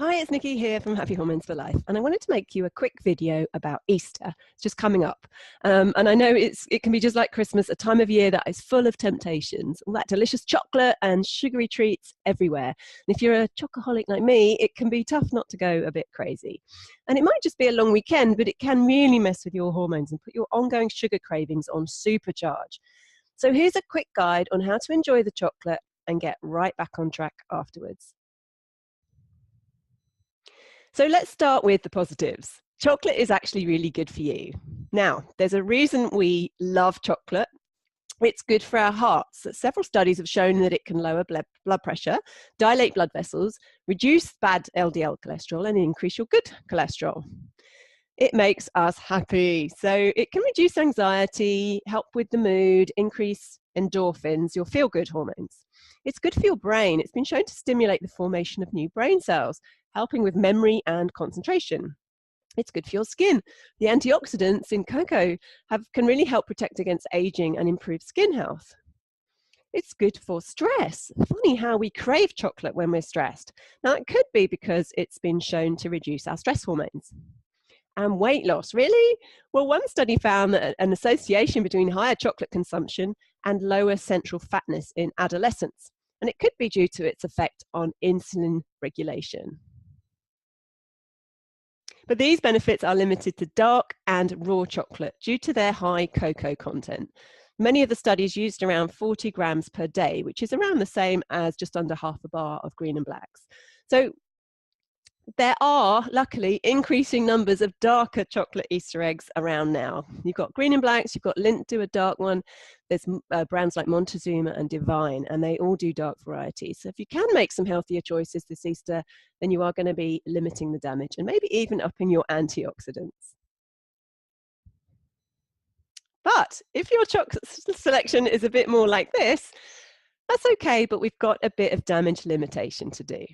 Hi, it's Nikki here from Happy Hormones for Life, and I wanted to make you a quick video about Easter. It's just coming up, and I know it can be just like Christmas, a time of year that is full of temptations, all that delicious chocolate and sugary treats everywhere. And if you're a chocoholic like me, it can be tough not to go a bit crazy. And it might just be a long weekend, but it can really mess with your hormones and put your ongoing sugar cravings on supercharge. So here's a quick guide on how to enjoy the chocolate and get right back on track afterwards. So let's start with the positives. Chocolate is actually really good for you. Now, there's a reason we love chocolate. It's good for our hearts. Several studies have shown that it can lower blood pressure, dilate blood vessels, reduce bad LDL cholesterol, and increase your good cholesterol. It makes us happy. So it can reduce anxiety, help with the mood, increase endorphins, your feel-good hormones. It's good for your brain. It's been shown to stimulate the formation of new brain cells, helping with memory and concentration. It's good for your skin. The antioxidants in cocoa can really help protect against aging and improve skin health. It's good for stress. Funny how we crave chocolate when we're stressed. Now, it could be because it's been shown to reduce our stress hormones. And weight loss, really? Well, one study found that an association between higher chocolate consumption and lower central fatness in adolescents. And it could be due to its effect on insulin regulation. But these benefits are limited to dark and raw chocolate due to their high cocoa content. Many of the studies used around 40 grams per day, which is around the same as just under half a bar of green and blacks. So there are, luckily, increasing numbers of darker chocolate Easter eggs around now. You've got green and blacks, you've got Lindt do a dark one. There's brands like Montezuma and Divine, and they all do dark varieties. So if you can make some healthier choices this Easter, then you are going to be limiting the damage and maybe even upping your antioxidants. But if your chocolate selection is a bit more like this, that's okay, but we've got a bit of damage limitation to do.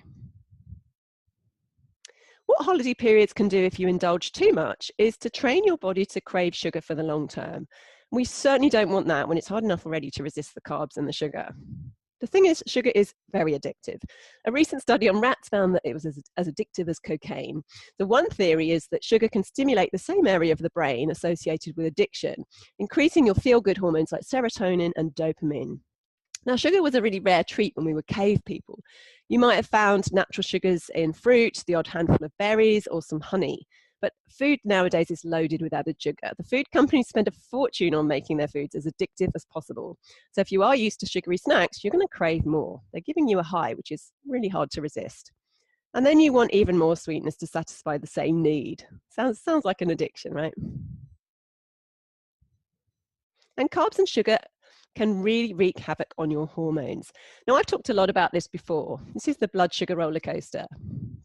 What holiday periods can do if you indulge too much is to train your body to crave sugar for the long term. We certainly don't want that when it's hard enough already to resist the carbs and the sugar. The thing is, sugar is very addictive. A recent study on rats found that it was as addictive as cocaine. The one theory is that sugar can stimulate the same area of the brain associated with addiction, increasing your feel-good hormones like serotonin and dopamine. Now, sugar was a really rare treat when we were cave people. You might have found natural sugars in fruit, the odd handful of berries, or some honey. But food nowadays is loaded with added sugar. The food companies spend a fortune on making their foods as addictive as possible. So if you are used to sugary snacks, you're going to crave more. They're giving you a high, which is really hard to resist. And then you want even more sweetness to satisfy the same need. Sounds like an addiction, right? And carbs and sugar can really wreak havoc on your hormones. Now, I've talked a lot about this before. This is the blood sugar roller coaster.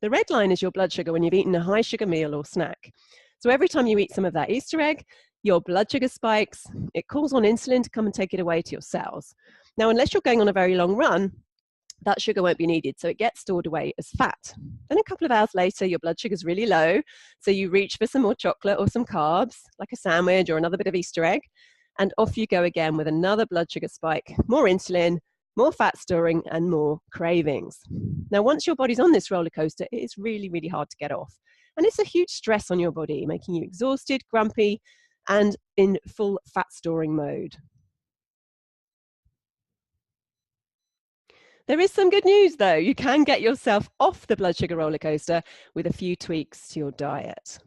The red line is your blood sugar when you've eaten a high sugar meal or snack. So every time you eat some of that Easter egg, your blood sugar spikes. It calls on insulin to come and take it away to your cells. Now, unless you're going on a very long run, that sugar won't be needed, so it gets stored away as fat. Then a couple of hours later, your blood sugar is really low, so you reach for some more chocolate or some carbs, like a sandwich or another bit of Easter egg, and off you go again with another blood sugar spike, more insulin, more fat storing, and more cravings. Now, once your body's on this roller coaster, it is really, really hard to get off. And it's a huge stress on your body, making you exhausted, grumpy, and in full fat storing mode. There is some good news, though. You can get yourself off the blood sugar roller coaster with a few tweaks to your diet.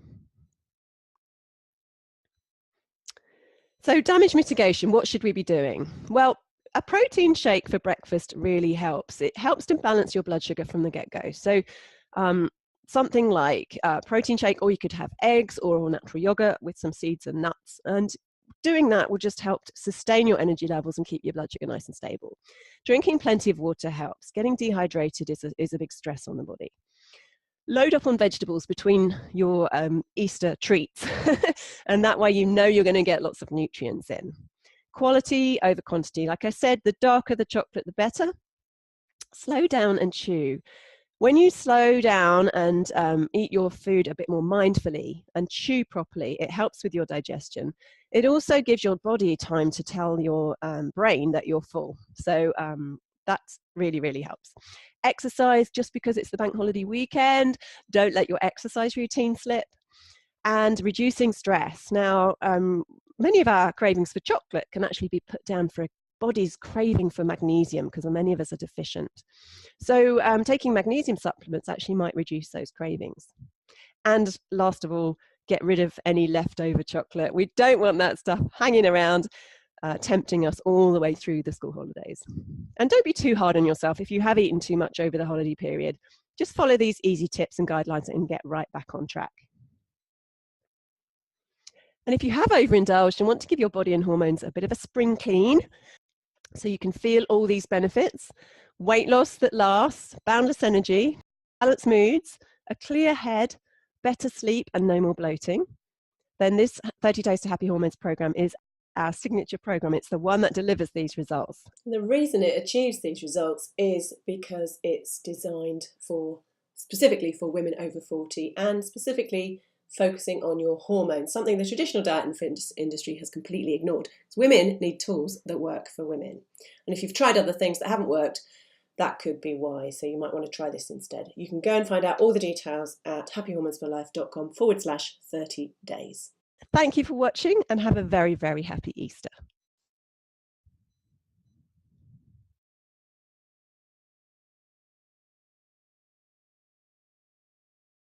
So, damage mitigation, what should we be doing? Well, a protein shake for breakfast really helps. It helps to balance your blood sugar from the get-go. So, something like a protein shake, or you could have eggs or natural yogurt with some seeds and nuts. And doing that will just help sustain your energy levels and keep your blood sugar nice and stable. Drinking plenty of water helps. Getting dehydrated is a big stress on the body. Load up on vegetables between your Easter treats, and that way you know you're going to get lots of nutrients in. Quality over quantity. Like I said, the darker the chocolate, the better. Slow down and chew. When you slow down and eat your food a bit more mindfully and chew properly, it helps with your digestion. It also gives your body time to tell your brain that you're full. So That really, really helps. Exercise just because it's the bank holiday weekend. Don't let your exercise routine slip. And reducing stress. Now, many of our cravings for chocolate can actually be put down for a body's craving for magnesium, because many of us are deficient. So taking magnesium supplements actually might reduce those cravings. And last of all, get rid of any leftover chocolate. We don't want that stuff hanging around, tempting us all the way through the school holidays. And don't be too hard on yourself if you have eaten too much over the holiday period. Just follow these easy tips and guidelines and get right back on track. And if you have overindulged and want to give your body and hormones a bit of a spring clean, so you can feel all these benefits: weight loss that lasts, boundless energy, balanced moods, a clear head, better sleep, and no more bloating, then this 30 Days to Happy Hormones program is our signature program. It's the one that delivers these results. The reason it achieves these results is because it's designed specifically for women over 40, and specifically focusing on your hormones, something the traditional diet and fitness industry has completely ignored. So women need tools that work for women. And if you've tried other things that haven't worked, that could be why. So you might want to try this instead. You can go and find out all the details at happyhormonesforlife.com/30 days. Thank you for watching, and have a very, very happy Easter.